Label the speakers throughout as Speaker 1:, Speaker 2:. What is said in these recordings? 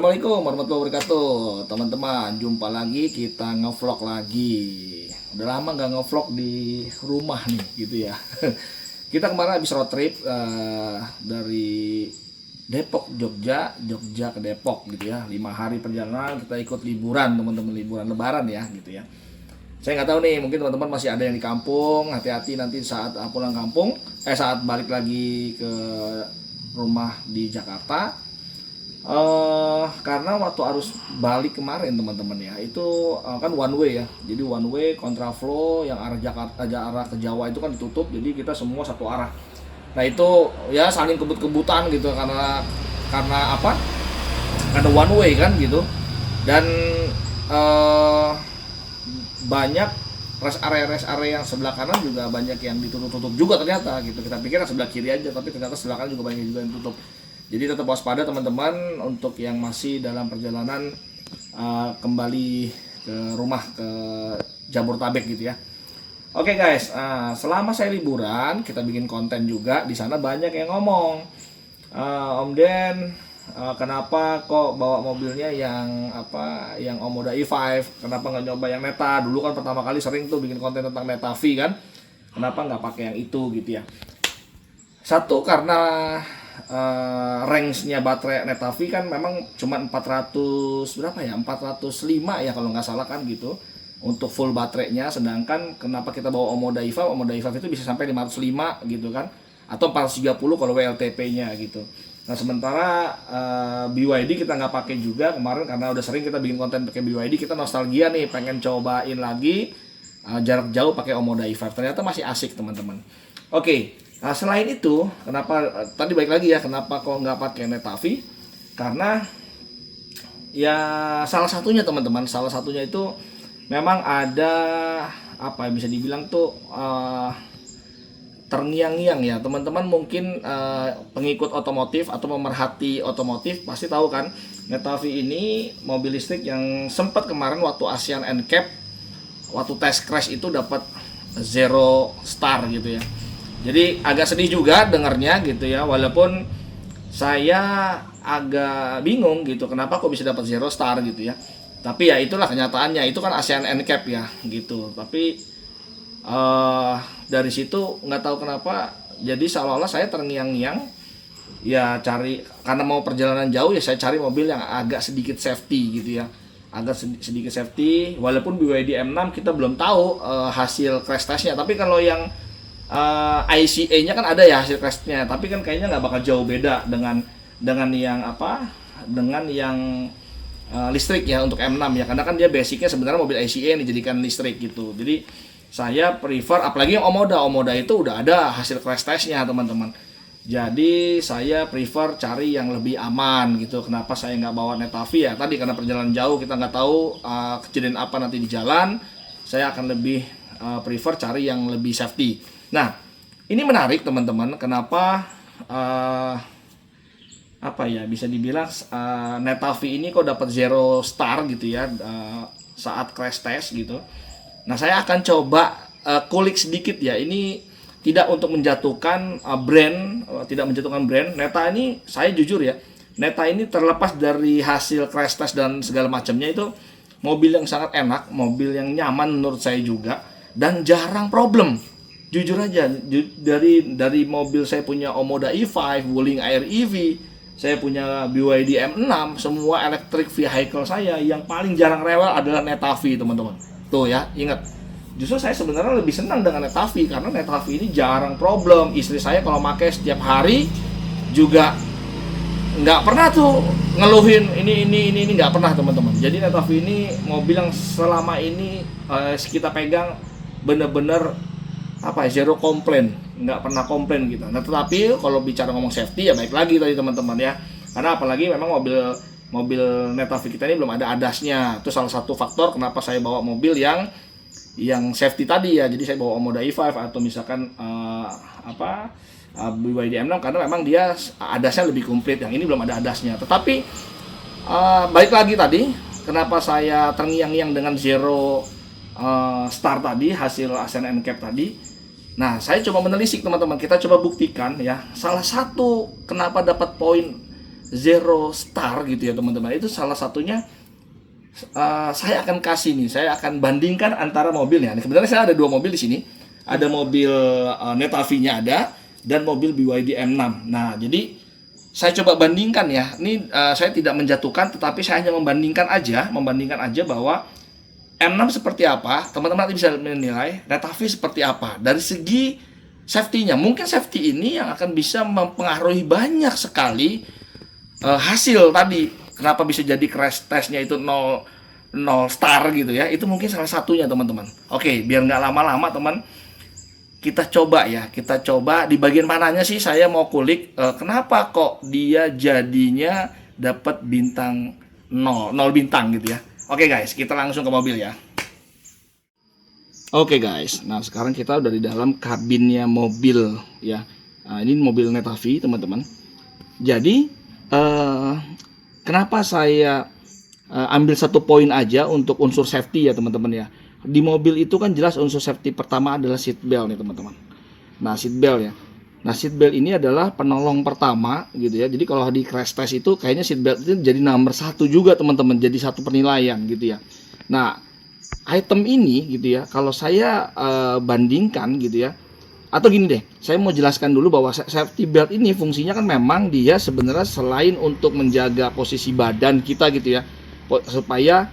Speaker 1: Assalamualaikum warahmatullahi wabarakatuh. Teman-teman, jumpa lagi, kita ngevlog lagi. Udah lama nggak ngevlog di rumah nih gitu ya. Kita kemarin habis road trip dari Depok Jogja, Jogja ke Depok gitu ya. 5 hari perjalanan, kita ikut liburan teman-teman, liburan lebaran ya gitu ya. Saya nggak tahu nih, mungkin teman-teman masih ada yang di kampung. Hati-hati nanti saat pulang kampung, saat balik lagi ke rumah di Jakarta. Karena waktu arus balik kemarin teman-teman ya, itu kan one way ya. Jadi one way kontraflow yang arah Jakarta, arah ke Jawa itu kan ditutup, jadi kita semua satu arah. Nah itu ya saling kebut-kebutan gitu karena apa? Karena one way kan gitu. Dan banyak rest area yang sebelah kanan juga banyak yang ditutup juga ternyata gitu. Kita pikir sebelah kiri aja, tapi ternyata sebelah kanan juga banyak juga yang tutup. Jadi tetap waspada teman-teman untuk yang masih dalam perjalanan kembali ke rumah ke Jabodetabek gitu ya. Oke guys, selama saya liburan kita bikin konten juga. Di sana banyak yang ngomong, Om Den, kenapa kok bawa mobilnya yang Omoda E5? Kenapa nggak nyoba yang Neta? Dulu kan pertama kali sering tuh bikin konten tentang Neta V kan. Kenapa nggak pakai yang itu gitu ya? Satu karena range-nya baterai Neta V kan memang cuma 400 berapa ya? 405 ya kalau nggak salah kan gitu untuk full baterainya. Sedangkan kenapa kita bawa Omoda E5? Omoda E5 itu bisa sampai 505 gitu kan, atau 430 kalau WLTP-nya gitu. Nah sementara BYD kita nggak pakai juga kemarin karena udah sering kita bikin konten pakai BYD. Kita nostalgia nih, pengen cobain lagi jarak jauh pakai Omoda E5. Ternyata masih asik teman-teman. Oke. Nah selain itu, kenapa tadi balik lagi ya, kenapa kok nggak pakai Neta V? Karena ya salah satunya teman-teman, salah satunya itu memang ada apa bisa dibilang tuh terngiang-ngiang ya teman-teman. Mungkin pengikut otomotif atau pemerhati otomotif pasti tahu kan, Neta V ini mobil listrik yang sempat kemarin waktu Asian NCAP, waktu test crash itu dapat 0 star gitu ya. Jadi agak sedih juga dengarnya gitu ya, walaupun saya agak bingung gitu kenapa kok bisa dapat 0 star gitu ya. Tapi ya itulah kenyataannya, itu kan ASEAN NCAP ya gitu. Tapi dari situ nggak tahu kenapa jadi seolah-olah saya terngiang-ngiang ya, cari karena mau perjalanan jauh ya saya cari mobil yang agak sedikit safety gitu ya. Agak sedikit safety, walaupun BYD M6 kita belum tahu hasil crash testnya. Tapi kalau yang ICA-nya kan ada ya hasil crash-nya, tapi kan kayaknya nggak bakal jauh beda dengan yang listrik ya untuk M6 ya, karena kan dia basicnya sebenarnya mobil ICA yang dijadikan listrik gitu. Jadi saya prefer, apalagi yang Omoda itu udah ada hasil crash test-nya teman-teman. Jadi saya prefer cari yang lebih aman gitu. Kenapa saya nggak bawa Neta V ya? Tadi karena perjalanan jauh kita nggak tahu kejadian apa nanti di jalan. Saya akan lebih prefer cari yang lebih safety. Nah, ini menarik teman-teman. Kenapa bisa dibilang Neta V ini kok dapat 0 star gitu ya saat crash test gitu. Nah, saya akan coba kulik sedikit ya. Ini tidak untuk menjatuhkan tidak menjatuhkan brand. Neta ini saya jujur ya, Neta ini terlepas dari hasil crash test dan segala macamnya, itu mobil yang sangat enak, mobil yang nyaman menurut saya juga, dan jarang problem. Jujur aja, dari mobil saya punya Omoda E5, Wuling Air EV, saya punya BYD M6, semua electric vehicle saya yang paling jarang rewel adalah Neta V teman-teman. Tuh ya, ingat. Justru saya sebenarnya lebih senang dengan Neta V karena Neta V ini jarang problem. Istri saya kalau pakai setiap hari juga nggak pernah tuh ngeluhin ini nggak pernah teman-teman. Jadi Neta V ini mobil yang selama ini kita pegang bener-bener zero komplain, nggak pernah komplain gitu. Nah tetapi kalau bicara ngomong safety ya baik lagi tadi teman-teman ya, karena apalagi memang mobil Neta V kita ini belum ada ADAS-nya. Itu salah satu faktor kenapa saya bawa mobil yang safety tadi ya. Jadi saya bawa Omoda E5 atau misalkan BYD M6 karena memang dia ADAS-nya lebih komplit. Yang ini belum ada ADAS-nya. Tetapi balik lagi tadi, kenapa saya terngiang-ngiang dengan 0 star tadi, hasil ASEAN NCAP tadi. Nah, saya coba menelisik teman-teman, kita coba buktikan ya. Salah satu kenapa dapat poin zero star gitu ya teman-teman. Itu salah satunya saya akan kasih nih, saya akan bandingkan antara mobilnya. Nah, sebenarnya saya ada dua mobil di sini. Ada mobil Netafee-nya ada dan mobil BYD M6. Nah, jadi saya coba bandingkan ya. Ini saya tidak menjatuhkan, tetapi saya hanya membandingkan aja bahwa M6 seperti apa, teman-teman nanti bisa menilai Netafee seperti apa. Dari segi safety-nya, mungkin safety ini yang akan bisa mempengaruhi banyak sekali hasil tadi. Kenapa bisa jadi crash testnya itu 0 star gitu ya. Itu mungkin salah satunya teman-teman. Oke, biar nggak lama-lama teman, kita coba di bagian mananya sih saya mau kulik kenapa kok dia jadinya dapat bintang 0 bintang gitu ya. Oke guys, kita langsung ke mobil ya. Oke guys, nah sekarang kita udah di dalam kabinnya mobil ya. Nah, ini mobil Netafee teman-teman. Jadi kenapa saya ambil satu poin aja untuk unsur safety ya teman-teman ya. Di mobil itu kan jelas unsur safety pertama adalah seat belt nih teman-teman. Nah seat belt ya. Nah seat belt ini adalah penolong pertama gitu ya. Jadi kalau di crash test itu kayaknya seat belt itu jadi nomor 1 juga teman-teman. Jadi satu penilaian gitu ya. Nah item ini gitu ya. Kalau saya bandingkan gitu ya. Atau gini deh, saya mau jelaskan dulu bahwa safety belt ini fungsinya kan memang dia sebenarnya selain untuk menjaga posisi badan kita gitu ya, supaya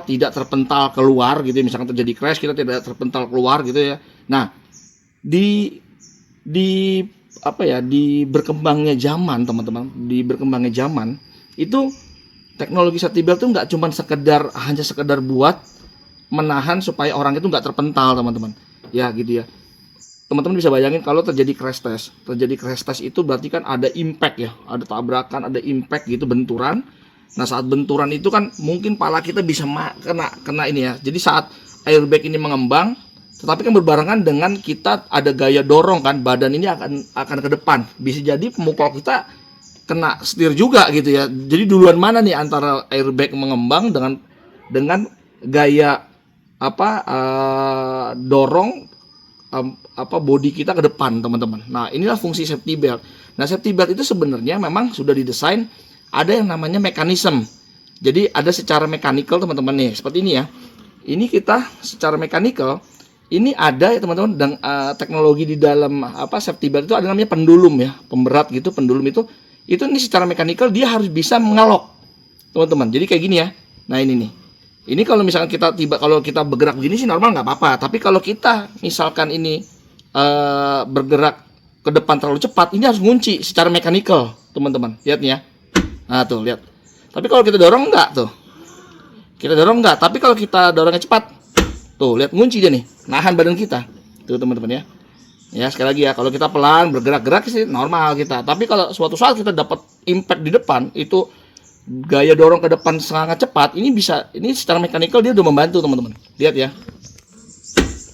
Speaker 1: tidak terpental keluar gitu ya. Misalkan terjadi crash kita tidak terpental keluar gitu ya. Nah, di berkembangnya zaman teman-teman, di berkembangnya zaman itu teknologi safety belt itu nggak cuma hanya sekedar buat menahan supaya orang itu nggak terpental teman-teman. Ya gitu ya. Teman-teman bisa bayangin kalau terjadi crash test itu berarti kan ada impact ya, ada tabrakan, ada impact gitu, benturan. Nah saat benturan itu kan mungkin pala kita bisa kena ini ya. Jadi saat airbag ini mengembang, tetapi kan berbarengan dengan kita ada gaya dorong kan, badan ini akan ke depan. Bisa jadi pemukul kita kena setir juga gitu ya. Jadi duluan mana nih antara airbag mengembang dengan gaya dorong body kita ke depan teman-teman. Nah inilah fungsi safety belt. Nah safety belt itu sebenarnya memang sudah didesain ada yang namanya mekanisme. Jadi ada secara mekanikal teman-teman nih seperti ini ya. Ini kita secara mekanikal ini ada ya teman-teman dan teknologi di dalam safety belt itu ada namanya pendulum ya, pemberat gitu. Pendulum itu ini secara mekanikal dia harus bisa mengelok teman-teman. Jadi kayak gini ya. Nah ini nih. Ini kalau misalkan kalau kita bergerak begini sih normal nggak apa-apa. Tapi kalau kita misalkan ini bergerak ke depan terlalu cepat, ini harus ngunci secara mekanikal, teman-teman. Lihat nih ya. Nah tuh lihat. Tapi kalau kita dorong enggak tuh. Kita dorong enggak. Tapi kalau kita dorongnya cepat, tuh lihat ngunci dia nih, nahan badan kita. Tuh teman-teman ya. Ya sekali lagi ya, kalau kita pelan bergerak-gerak sih normal kita. Tapi kalau suatu saat kita dapat impact di depan itu gaya dorong ke depan sangat cepat, ini secara mekanikal dia udah membantu teman-teman. Lihat ya.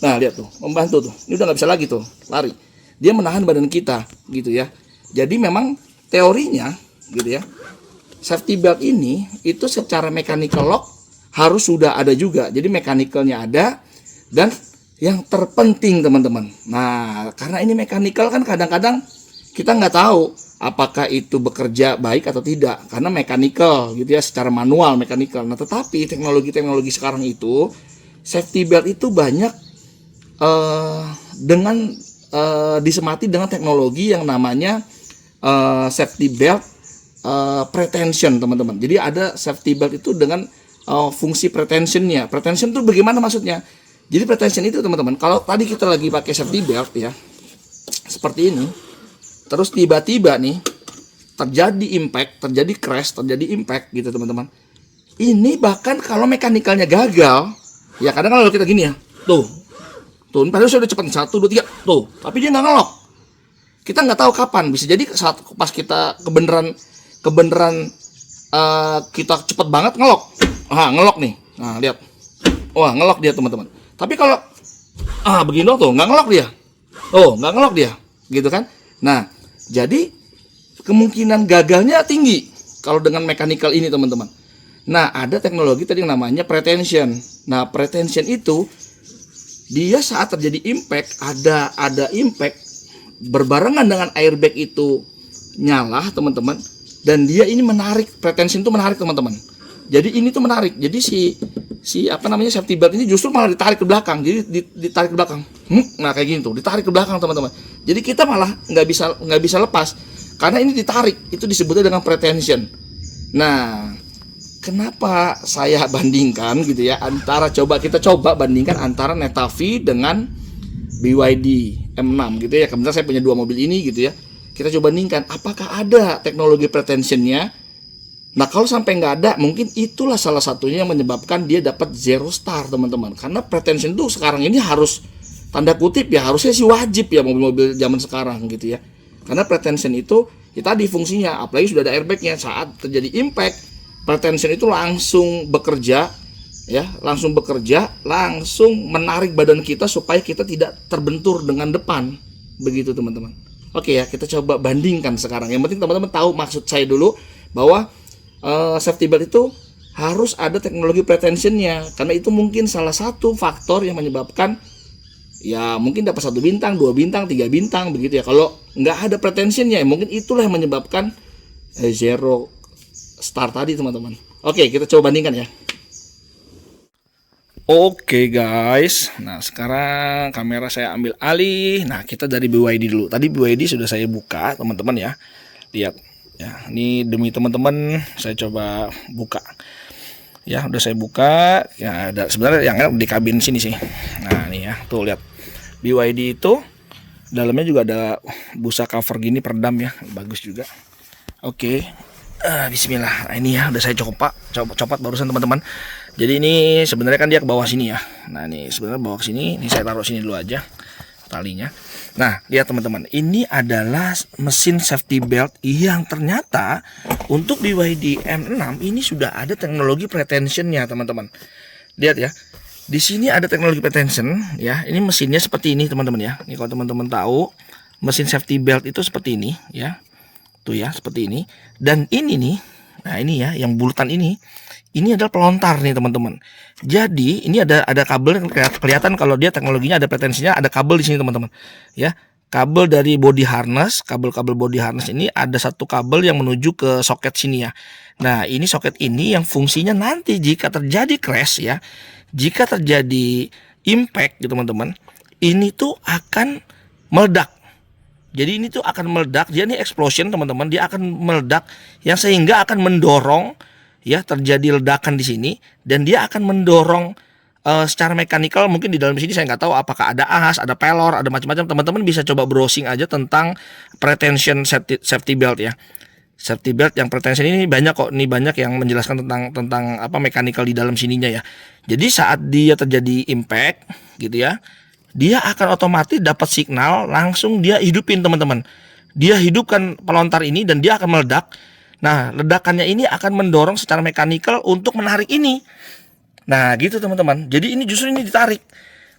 Speaker 1: Nah lihat tuh, membantu tuh. Ini udah nggak bisa lagi tuh lari. Dia menahan badan kita gitu ya. Jadi memang teorinya gitu ya. Safety belt ini itu secara mechanical lock harus sudah ada juga. Jadi mechanical-nya ada dan yang terpenting teman-teman. Nah karena ini mechanical kan kadang-kadang kita nggak tahu apakah itu bekerja baik atau tidak karena mechanical gitu ya, secara manual mechanical. Nah tetapi teknologi sekarang itu safety belt itu banyak disemati dengan teknologi yang namanya safety belt pretension teman-teman. Jadi ada safety belt itu dengan fungsi pretensionnya. Pretension itu bagaimana maksudnya? Jadi pretension itu teman-teman, kalau tadi kita lagi pakai safety belt ya seperti ini, terus tiba-tiba nih terjadi crash, terjadi impact gitu teman-teman. Ini bahkan kalau mekanikalnya gagal, ya kadang kalau kita gini ya, tuh, padahal sudah cepat 1, 2, 3, tuh, tapi dia nggak ngelok. Kita nggak tahu kapan, bisa jadi saat pas kita kebenaran kita cepet banget ngelok, ngelok nih, nah lihat, wah ngelok dia teman-teman. Tapi kalau begini tuh nggak ngelok dia, nggak ngelok dia, gitu kan? Nah jadi kemungkinan gagalnya tinggi kalau dengan mechanical ini teman-teman. Nah ada teknologi tadi yang namanya pretension. Nah pretension itu dia saat terjadi impact, ada impact berbarengan dengan airbag itu nyala teman-teman. dan dia ini menarik, pretension itu menarik teman-teman. Jadi ini tuh menarik. Jadi si apa namanya safety belt ini justru malah ditarik ke belakang. Jadi ditarik ke belakang. Nah kayak gini tuh, ditarik ke belakang teman-teman. Jadi kita malah nggak bisa lepas karena ini ditarik. Itu disebutnya dengan pretension. Nah, kenapa saya bandingkan gitu ya kita coba bandingkan antara Netafee dengan BYD M6 gitu ya. Kebetulan saya punya dua mobil ini gitu ya. Kita coba bandingkan apakah ada teknologi pretensionnya. Nah kalau sampai nggak ada, mungkin itulah salah satunya yang menyebabkan dia dapat 0 star teman-teman. Karena pretension itu sekarang ini harus, tanda kutip ya, harusnya sih wajib ya mobil-mobil zaman sekarang gitu ya. Karena pretension itu ya tadi fungsinya, apalagi sudah ada airbagnya, saat terjadi impact, pretension itu langsung bekerja ya, langsung menarik badan kita supaya kita tidak terbentur dengan depan, begitu teman-teman. Oke ya, kita coba bandingkan sekarang. Yang penting teman-teman tahu maksud saya dulu bahwa safety belt itu harus ada teknologi pretensionnya, karena itu mungkin salah satu faktor yang menyebabkan ya mungkin dapat 1 bintang, 2 bintang, 3 bintang begitu ya. Kalau nggak ada pretensionnya, mungkin itulah yang menyebabkan 0 star tadi teman-teman. Oke, kita coba bandingkan ya. Oke guys, nah sekarang kamera saya ambil alih. Nah kita dari BYD dulu. Tadi BYD sudah saya buka teman-teman ya. Lihat ya, ini demi teman-teman saya coba buka. Ya udah saya buka. Ya ada sebenarnya yang di kabin sini sih. Nah nih ya, tuh lihat BYD itu dalamnya juga ada busa cover gini peredam ya, bagus juga. Oke. Bismillah. Nah, ini ya udah saya copot barusan teman-teman. Jadi ini sebenarnya kan dia ke bawah sini ya. Nah ini sebenarnya bawah ke sini. Ini saya taruh sini dulu aja talinya. Nah lihat teman-teman, ini adalah mesin safety belt yang ternyata untuk BYD M6 ini sudah ada teknologi pretensionnya teman-teman. Lihat ya, di sini ada teknologi pretension ya. Ini mesinnya seperti ini teman-teman ya. Ini kalau teman-teman tahu mesin safety belt itu seperti ini ya. Tuh ya, seperti ini. Dan ini nih, nah ini ya, yang bulatan ini adalah pelontar nih teman-teman. Jadi ini ada kabel yang kelihatan kalau dia teknologinya ada pretensinya, ada kabel di sini teman-teman. Ya, kabel dari body harness, kabel-kabel body harness ini ada satu kabel yang menuju ke soket sini ya. Nah ini soket ini yang fungsinya nanti jika terjadi crash ya, jika terjadi impact gitu teman-teman, ini tuh akan meledak. Jadi ini tuh akan meledak, dia ini explosion teman-teman, dia akan meledak yang sehingga akan mendorong ya, terjadi ledakan di sini, dan dia akan mendorong secara mekanikal. Mungkin di dalam sini saya nggak tahu apakah ada as, ada pelor, ada macam-macam. Teman-teman bisa coba browsing aja tentang pretension safety belt ya. Safety belt yang pretension ini banyak kok, ini banyak yang menjelaskan tentang apa mekanikal di dalam sininya ya. Jadi saat dia terjadi impact gitu ya, dia akan otomatis dapat signal, langsung dia hidupin teman-teman. Dia hidupkan pelontar ini dan dia akan meledak. Nah ledakannya ini akan mendorong secara mekanikal untuk menarik ini. Nah gitu teman-teman. Jadi ini justru ini ditarik.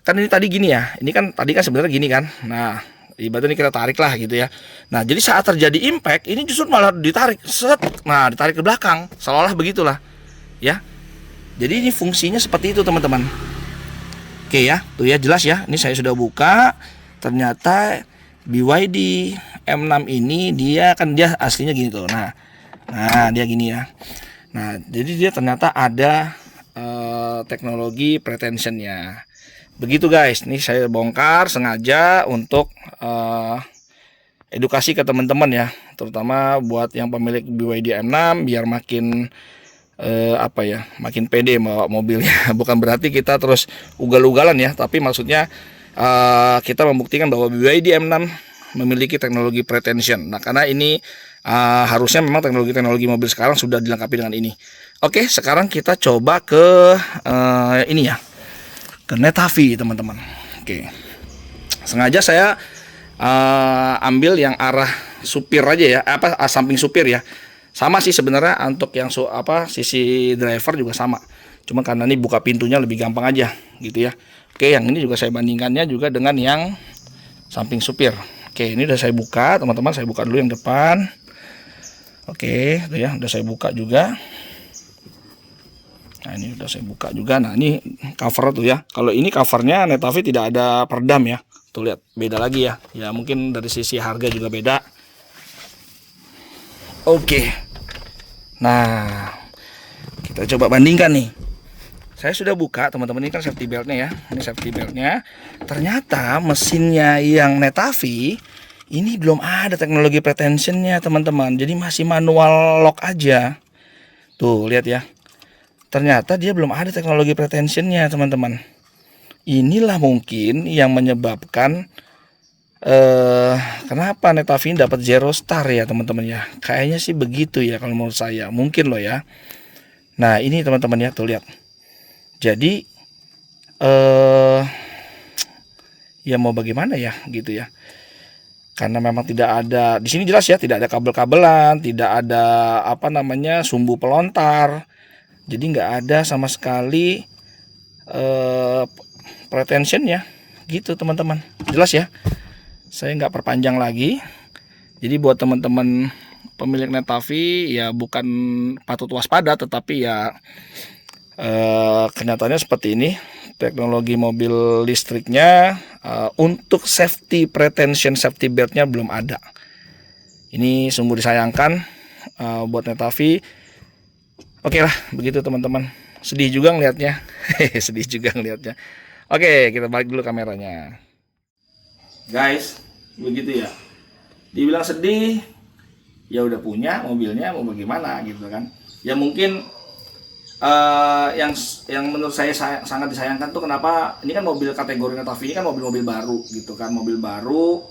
Speaker 1: Kan ini tadi gini ya, ini kan tadi kan sebenarnya gini kan. Nah ibaratnya ini kita tarik lah gitu ya. Nah jadi saat terjadi impact ini justru malah ditarik, set. Nah ditarik ke belakang, seolah-olah begitulah ya. Jadi ini fungsinya seperti itu teman-teman. Oke ya, tuh ya jelas ya. Ini saya sudah buka. Ternyata BYD M6 ini dia aslinya gini tuh. Nah dia gini ya. Nah jadi dia ternyata ada teknologi pretensionnya. Begitu guys. Ini saya bongkar sengaja untuk edukasi ke teman-teman ya. Terutama buat yang pemilik BYD M6 biar makin makin pede bawa mobilnya. Bukan berarti kita terus ugal-ugalan ya, tapi maksudnya kita membuktikan bahwa BYD M6 memiliki teknologi pretension. Nah karena ini harusnya memang teknologi mobil sekarang sudah dilengkapi dengan ini. Oke, sekarang kita coba ke ini ya, ke Netafee teman-teman. Oke, sengaja saya ambil yang arah supir aja ya, samping supir ya. Sama sih sebenarnya untuk yang sisi driver juga sama. Cuma karena ini buka pintunya lebih gampang aja gitu ya. Oke, yang ini juga saya bandingkannya juga dengan yang samping supir. Oke, ini udah saya buka, teman-teman. Saya buka dulu yang depan. Oke, itu ya, udah saya buka juga. Nah, ini udah saya buka juga. Nah, ini cover tuh ya. Kalau ini covernya Netafee tidak ada peredam ya. Tuh lihat, beda lagi ya. Ya, mungkin dari sisi harga juga beda. Oke, Nah, kita coba bandingkan nih. Saya sudah buka teman-teman, ini kan safety beltnya ya. Ini safety beltnya. Ternyata mesinnya yang Netavi ini belum ada teknologi pretensionnya teman-teman. Jadi masih manual lock aja. Tuh lihat ya. Ternyata dia belum ada teknologi pretensionnya teman-teman. Inilah mungkin yang menyebabkan kenapa Netavi dapat 0 star ya teman-teman ya. Kayaknya sih begitu ya kalau menurut saya. Mungkin loh ya. Nah ini teman-teman ya, tuh lihat. Jadi ya mau bagaimana ya gitu ya. Karena memang tidak ada, di sini jelas ya, tidak ada kabel-kabelan, tidak ada apa namanya sumbu pelontar. Jadi nggak ada sama sekali pretension ya. Gitu teman-teman. Jelas ya. Saya nggak perpanjang lagi. Jadi buat teman-teman pemilik Netavi ya bukan patut waspada, tetapi ya kenyataannya seperti ini. Teknologi mobil listriknya untuk safety pretension safety beltnya belum ada. Ini sungguh disayangkan buat Netavi. Oke lah begitu teman-teman. Sedih juga ngelihatnya. Sedih juga ngelihatnya. Oke, kita balik dulu kameranya. Guys, begitu ya. Dibilang sedih, ya udah punya mobilnya, mau bagaimana gitu kan. Ya mungkin yang menurut saya sangat disayangkan tuh kenapa ini kan mobil kategori Netavi ini kan mobil-mobil baru gitu kan, mobil baru,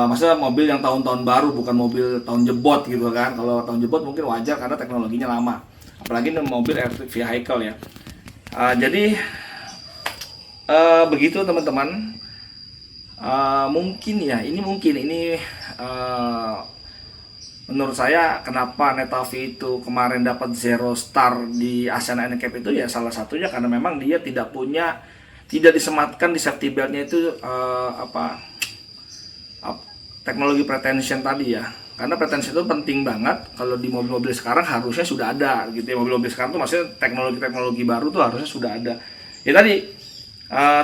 Speaker 1: maksudnya mobil yang tahun-tahun baru, bukan mobil tahun jebot gitu kan. Kalau tahun jebot mungkin wajar karena teknologinya lama, apalagi ini mobil electric vehicle ya. Jadi begitu teman-teman. Mungkin ini menurut saya kenapa Netavi itu kemarin dapat 0 star di Asiana NCAP itu ya salah satunya karena memang dia tidak disematkan di safety beltnya itu teknologi pretension tadi ya. Karena pretension itu penting banget. Kalau di mobil-mobil sekarang harusnya sudah ada gitu ya. Mobil-mobil sekarang tuh maksudnya teknologi baru tuh harusnya sudah ada. Ya tadi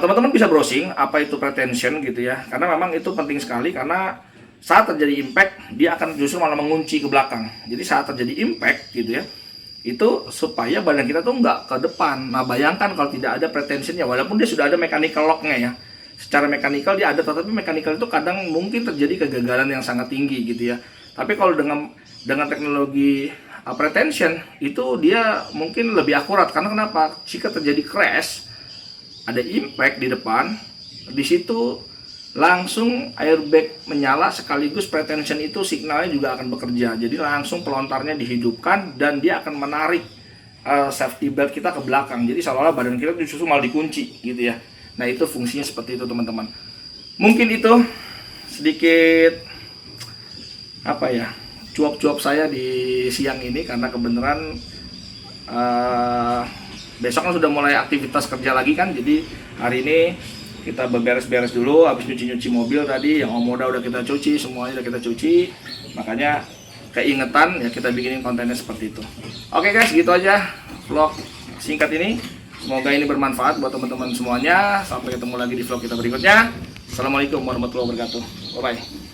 Speaker 1: teman-teman bisa browsing apa itu pretension gitu ya. Karena memang itu penting sekali karena saat terjadi impact dia akan justru malah mengunci ke belakang. Jadi saat terjadi impact gitu ya, itu supaya badan kita tuh nggak ke depan. Nah bayangkan kalau tidak ada pretensionnya, walaupun dia sudah ada mechanical locknya ya, secara mechanical dia ada, tetapi mechanical itu kadang mungkin terjadi kegagalan yang sangat tinggi gitu ya. Tapi kalau dengan teknologi pretension itu dia mungkin lebih akurat. Karena kenapa? Jika terjadi crash, ada impact di depan, di situ langsung airbag menyala sekaligus pretension itu signalnya juga akan bekerja. Jadi langsung pelontarnya dihidupkan dan dia akan menarik safety belt kita ke belakang. Jadi seolah-olah badan kita justru malah dikunci gitu ya. Nah itu fungsinya seperti itu teman-teman. Mungkin itu sedikit cuap-cuap saya di siang ini karena kebenaran besok kan sudah mulai aktivitas kerja lagi kan. Jadi hari ini kita beberes-beres dulu, habis nyuci-nyuci mobil tadi yang Om Moda udah kita cuci, semuanya udah kita cuci. Makanya keingetan ya kita bikinin kontennya seperti itu. Oke guys, gitu aja vlog singkat ini. Semoga ini bermanfaat buat teman-teman semuanya. Sampai ketemu lagi di vlog kita berikutnya. Assalamualaikum warahmatullahi wabarakatuh. Bye bye.